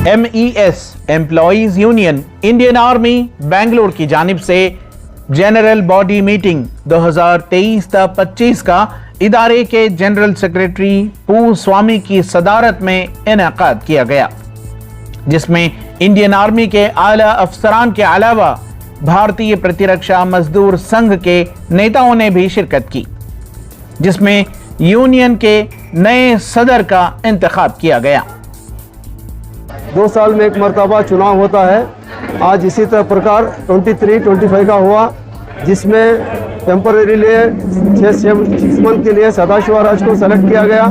MES employees union Indian army Bengaluru की जानिब से जनरल बॉडी मीटिंग 2023-25 का इदारे के जनरल सेक्रेटरी पू स्वामी की सदारत में इनेकाद किया गया, जिसमें इंडियन आर्मी के आला अफसरान के अलावा भारतीय प्रतिरक्षा मजदूर संघ के नेताओं ने भी शिरकत की, जिसमें यूनियन के नए सदर का इंतखाब किया गया। 2 साल में एक मरतबा चुनाव होता है। आज इसी तरह प्रकार 23-25 का हुआ, जिसमें टेम्परेरी 6 मंथ के लिए सदाशिव राज को सेलेक्ट किया गया।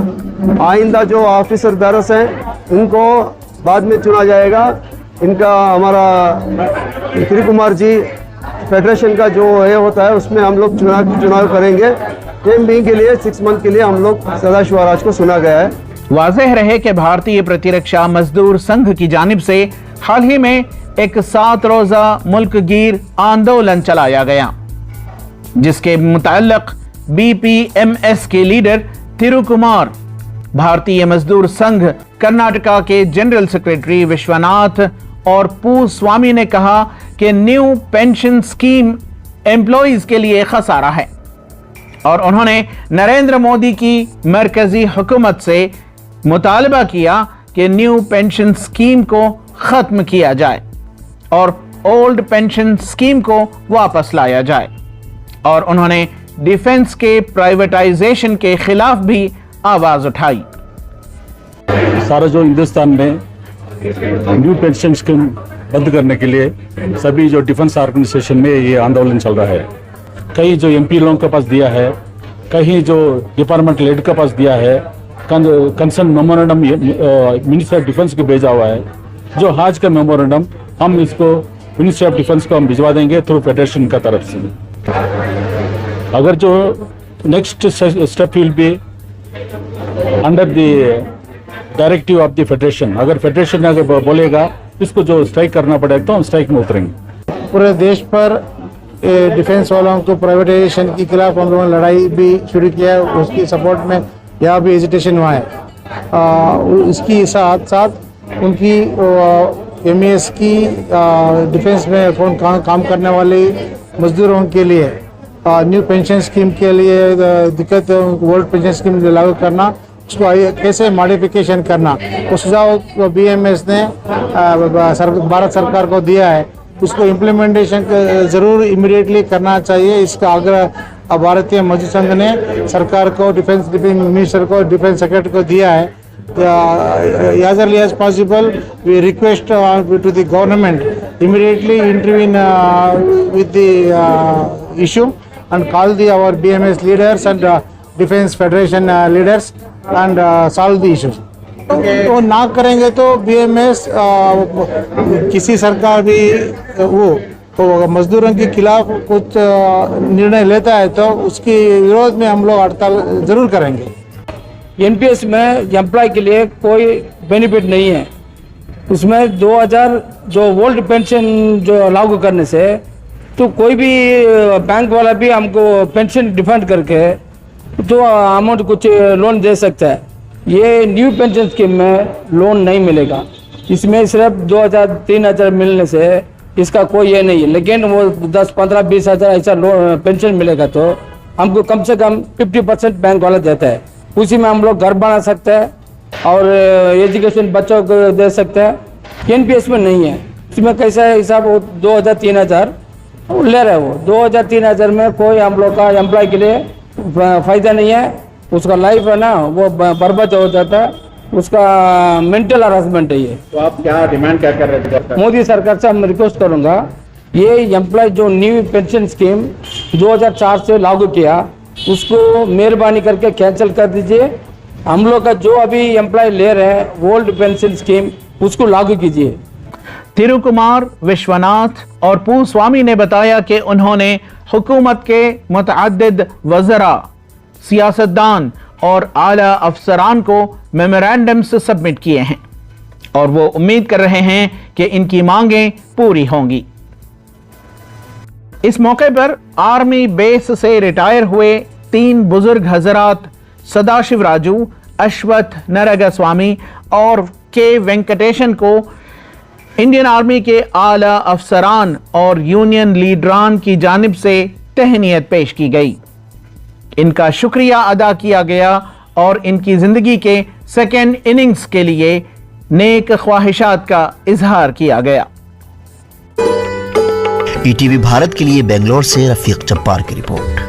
आइंदा जो ऑफिसर बैरस हैं उनको बाद में चुना जाएगा। इनका हमारा श्री कुमार जी फेडरेशन का जो ये होता है उसमें हम लोग चुनाव करेंगे। टीम बी के लिए 6 मंथ के लिए हम लोग सदाशिव राज को चुना गया है। वाज़ेह रहे कि भारतीय प्रतिरक्षा मजदूर संघ की जानिब से हाल ही में एक 7 रोज़ा मुल्कगीर आंदोलन चलाया गया, जिसके मुताल्लिक BPMS के लीडर थिरुकुमार, भारतीय मजदूर संघ कर्नाटका के जनरल सेक्रेटरी विश्वनाथ और पू स्वामी ने कहा कि न्यू पेंशन स्कीम एम्प्लॉइज के लिए खसारा है और उन्होंने नरेंद्र मोदी की मरकजी हुकूमत से मुतालबा किया कि न्यू पेंशन स्कीम को खत्म किया जाए और ओल्ड पेंशन स्कीम को वापस लाया जाए, और उन्होंने डिफेंस के प्राइवेटाइजेशन के खिलाफ भी आवाज उठाई। सारा जो हिंदुस्तान में न्यू पेंशन स्कीम बंद करने के लिए सभी जो डिफेंस ऑर्गेनाइजेशन में ये आंदोलन चल रहा है। कहीं जो MP लोगों के पास दिया है, कहीं जो डिपार्टमेंट हेड के पास दिया है, concern memorandum minister of defence को भेजा हुआ है। जो आज का मेमोरेंडम हम इसको मिनिस्ट्री ऑफ डिफेंस को हम भिजवा देंगे थ्रू फेडरेशन का तरफ से। अगर जो next step will be under the directive of the federation. अगर फेडरेशन अगर बोलेगा इसको जो स्ट्राइक करना पड़ेगा तो हम स्ट्राइक में उतरेंगे। पूरे देश पर डिफेंस वालों को प्राइवेटाइजेशन के खिलाफ हम लोगों ने लड़ाई भी शुरू किया है। उसकी सपोर्ट में यहाँ भी एजिटेशन हुआ है। इसकी साथ साथ उनकी MES की डिफेंस में काम करने वाले मजदूरों के लिए न्यू पेंशन स्कीम के लिए दिक्कत, ओल्ड पेंशन स्कीम लागू करना, उसको कैसे मॉडिफिकेशन करना, वो सुझाव BMS ने भारत सरकार को दिया है। उसको इम्प्लीमेंटेशन ज़रूर इमीडिएटली करना चाहिए। इसका आग्रह भारतीय मजदूर संघ ने सरकार को, डिफेंस मिनिस्टर को, डिफेंस सेक्रेटरी को दिया है। as early as possible we request to the government immediately intervene with the issue and call our BMS leaders and Defence Federation leaders and solve the issues. तो ना करेंगे तो BMS किसी सरकार भी वो तो मजदूरों के खिलाफ कुछ निर्णय लेता है तो उसके विरोध में हम लोग हड़ताल जरूर करेंगे। NPS में एम्प्लॉय के लिए कोई बेनिफिट नहीं है। उसमें 2000 जो ओल्ड पेंशन जो लागू करने से तो कोई भी बैंक वाला भी हमको पेंशन डिफेंड करके तो अमाउंट कुछ लोन दे सकता है। ये न्यू पेंशन स्कीम में लोन नहीं मिलेगा। इसमें सिर्फ 2000-3000 मिलने से इसका कोई ये नहीं है, लेकिन वो 10-15-20 हज़ार ऐसा पेंशन मिलेगा तो हमको कम से कम 50% बैंक वाला देता है। उसी में हम लोग घर बना सकते हैं और एजुकेशन बच्चों को दे सकते हैं। NPS में नहीं है। इसमें कैसा है हिसाब, वो 2000-3000 ले रहे वो 2000-3000 में कोई हम लोग का एम्प्लॉय के लिए फ़ायदा नहीं है। उसका लाइफ है ना वो बर्बाद हो जाता है, उसका मेंटल हरासमेंट है ये। तो आप क्या डिमांड क्या कर रहे थे? मोदी सरकार से हम रिक्वेस्ट करूंगा, ये एम्प्लॉय जो न्यू पेंशन स्कीम 2004 से लागू किया उसको मेहरबानी करके कैंसिल कर दीजिए। हम लोग का जो अभी एम्प्लॉय ले रहे हैं ओल्ड पेंशन स्कीम उसको लागू कीजिए। थिरुकुमार, विश्वनाथ और पू स्वामी ने बताया कि उन्होंने हुकूमत के मुतअद्दिद वज़रा, सियासतदान और आला अफसरान को मेमोरेंडम्स सबमिट किए हैं और वो उम्मीद कर रहे हैं कि इनकी मांगें पूरी होंगी। इस मौके पर आर्मी बेस से रिटायर हुए 3 बुजुर्ग हजरात सदाशिव राजू, अश्वथ नरगस्वामी और के वेंकटेशन को इंडियन आर्मी के आला अफसरान और यूनियन लीडरान की जानिब से तहनीयत पेश की गई। इनका शुक्रिया अदा किया गया और इनकी जिंदगी के सेकेंड इनिंग्स के लिए नेक ख्वाहिशात का इजहार किया गया। ईटीवी भारत के लिए बेंगलोर से रफीक जब्बार की रिपोर्ट।